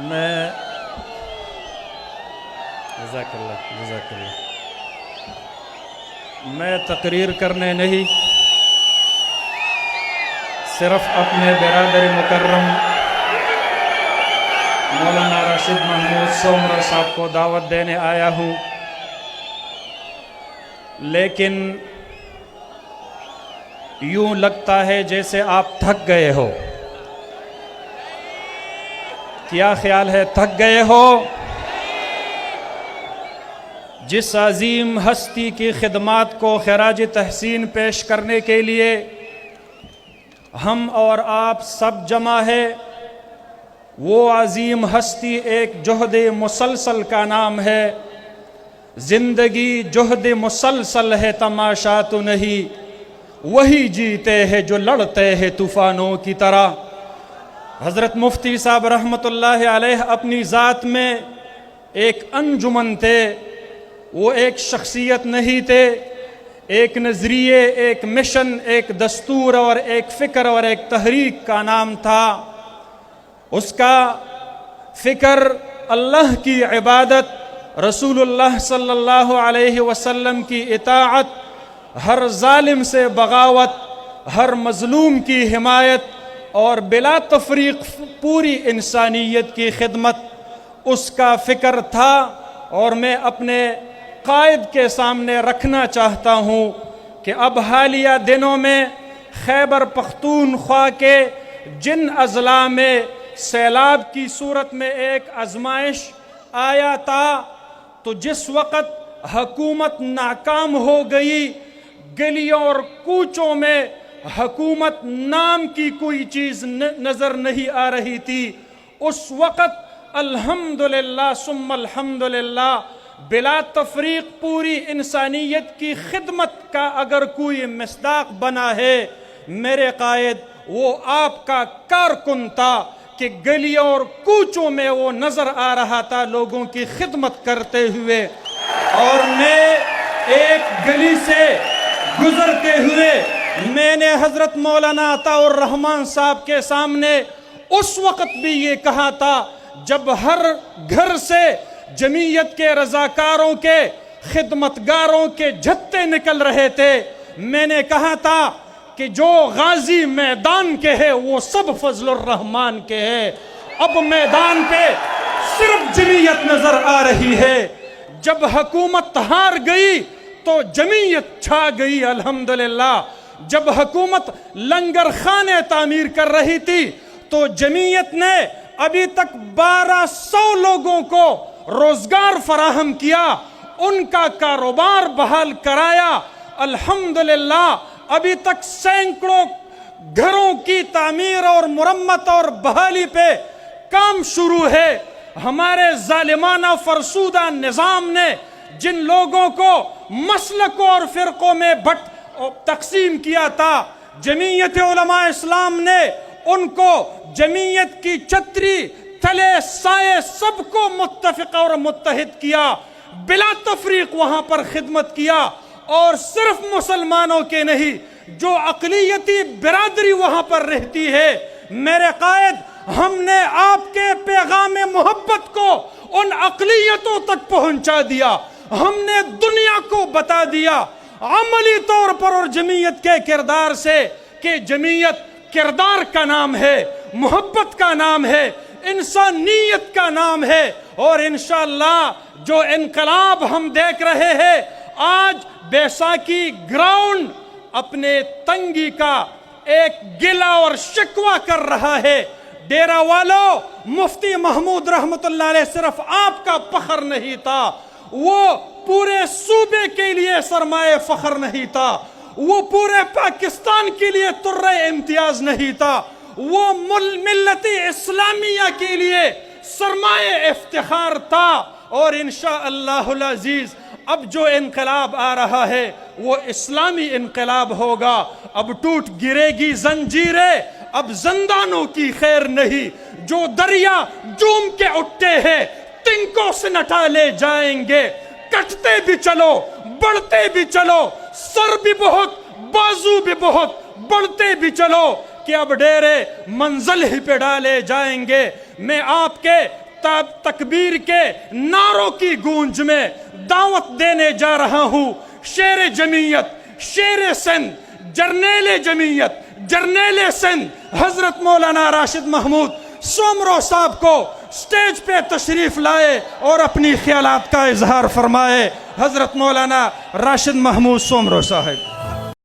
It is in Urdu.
میں جزاک اللہ میں تقریر کرنے نہیں، صرف اپنے برادر مکرم مولانا راشد محمود سومرا صاحب کو دعوت دینے آیا ہوں، لیکن یوں لگتا ہے جیسے آپ تھک گئے ہو۔ کیا خیال ہے، تھک گئے ہو؟ جس عظیم ہستی کی خدمات کو خراج تحسین پیش کرنے کے لیے ہم اور آپ سب جمع ہے، وہ عظیم ہستی ایک جہد مسلسل کا نام ہے۔ زندگی جہد مسلسل ہے، تماشا تو نہیں، وہی جیتے ہیں جو لڑتے ہیں طوفانوں کی طرح۔ حضرت مفتی صاحب رحمت اللہ علیہ اپنی ذات میں ایک انجمن تھے، وہ ایک شخصیت نہیں تھے، ایک نظریے، ایک مشن، ایک دستور اور ایک فکر اور ایک تحریک کا نام تھا۔ اس کا فکر اللہ کی عبادت، رسول اللہ صلی اللہ علیہ وسلم کی اطاعت، ہر ظالم سے بغاوت، ہر مظلوم کی حمایت اور بلا تفریق پوری انسانیت کی خدمت اس کا فکر تھا۔ اور میں اپنے قائد کے سامنے رکھنا چاہتا ہوں کہ اب حالیہ دنوں میں خیبر پختونخوا کے جن اضلاع میں سیلاب کی صورت میں ایک آزمائش آیا تھا، تو جس وقت حکومت ناکام ہو گئی، گلیوں اور کوچوں میں حکومت نام کی کوئی چیز نظر نہیں آ رہی تھی، اس وقت الحمدللہ ثم الحمدللہ بلا تفریق پوری انسانیت کی خدمت کا اگر کوئی مصداق بنا ہے میرے قائد، وہ آپ کا کارکن تھا کہ گلیوں اور کوچوں میں وہ نظر آ رہا تھا لوگوں کی خدمت کرتے ہوئے۔ اور میں ایک گلی سے گزرتے ہوئے میں نے حضرت مولانا عطاء الرحمن صاحب کے سامنے اس وقت بھی یہ کہا تھا جب ہر گھر سے جمعیت کے رضاکاروں کے خدمتگاروں کے جھتے نکل رہے تھے، میں نے کہا تھا کہ جو غازی میدان کے ہیں وہ سب فضل الرحمن کے ہیں۔ اب میدان پہ صرف جمعیت نظر آ رہی ہے۔ جب حکومت ہار گئی تو جمعیت چھا گئی الحمدللہ۔ جب حکومت لنگر خانے تعمیر کر رہی تھی تو جمعیت نے ابھی تک 1200 لوگوں کو روزگار فراہم کیا، ان کا کاروبار بحال کرایا الحمدللہ۔ ابھی تک سینکڑوں گھروں کی تعمیر اور مرمت اور بحالی پہ کام شروع ہے۔ ہمارے ظالمانہ فرسودہ نظام نے جن لوگوں کو مسلکوں اور فرقوں میں تقسیم کیا تھا، جمعیت علماء اسلام نے ان کو جمعیت کی چھتری تلے سائے سب کو متفق اور متحد کیا، بلا تفریق وہاں پر خدمت کیا۔ اور صرف مسلمانوں کے نہیں، جو اقلیتی برادری وہاں پر رہتی ہے، میرے قائد، ہم نے آپ کے پیغام محبت کو ان اقلیتوں تک پہنچا دیا۔ ہم نے دنیا کو بتا دیا عملی طور پر اور جمعیت کے کردار سے کہ جمعیت کردار کا نام ہے، محبت کا نام ہے، انسانیت کا نام ہے۔ اور انشاءاللہ جو انقلاب ہم دیکھ رہے ہیں، آج بیساکھی گراؤنڈ اپنے تنگی کا ایک گلہ اور شکوہ کر رہا ہے۔ ڈیرہ والوں، مفتی محمود رحمت اللہ علیہ صرف آپ کا فخر نہیں تھا، وہ پورے صوبے کے لیے سرمایہ فخر نہیں تھا، وہ پورے پاکستان کے لیے ترہ امتیاز نہیں تھا، وہ ملت اسلامیہ کے لیے سرمایہ افتخار تھا۔ اور انشاءاللہ العزیز اب جو انقلاب آ رہا ہے وہ اسلامی انقلاب ہوگا۔ اب ٹوٹ گرے گی زنجیریں، اب زندانوں کی خیر نہیں، جو دریا جوم کے اٹھتے ہیں تنکوں سے نٹا لے جائیں گے۔ کٹتے بھی چلو، بڑھتے بھی چلو، سر بھی بہت، بازو بھی بہت، بڑھتے بھی چلو کہ اب ڈیرے منزل ہی پہ ڈالے جائیں گے۔ میں آپ کے تکبیر کے نعروں کی گونج میں دعوت دینے جا رہا ہوں شیر جمعیت، شیر سندھ، جرنیل جمعیت، جرنیل سندھ حضرت مولانا راشد محمود سومرو صاحب کو سٹیج پہ تشریف لائے اور اپنی خیالات کا اظہار فرمائے۔ حضرت مولانا راشد محمود سومرو صاحب۔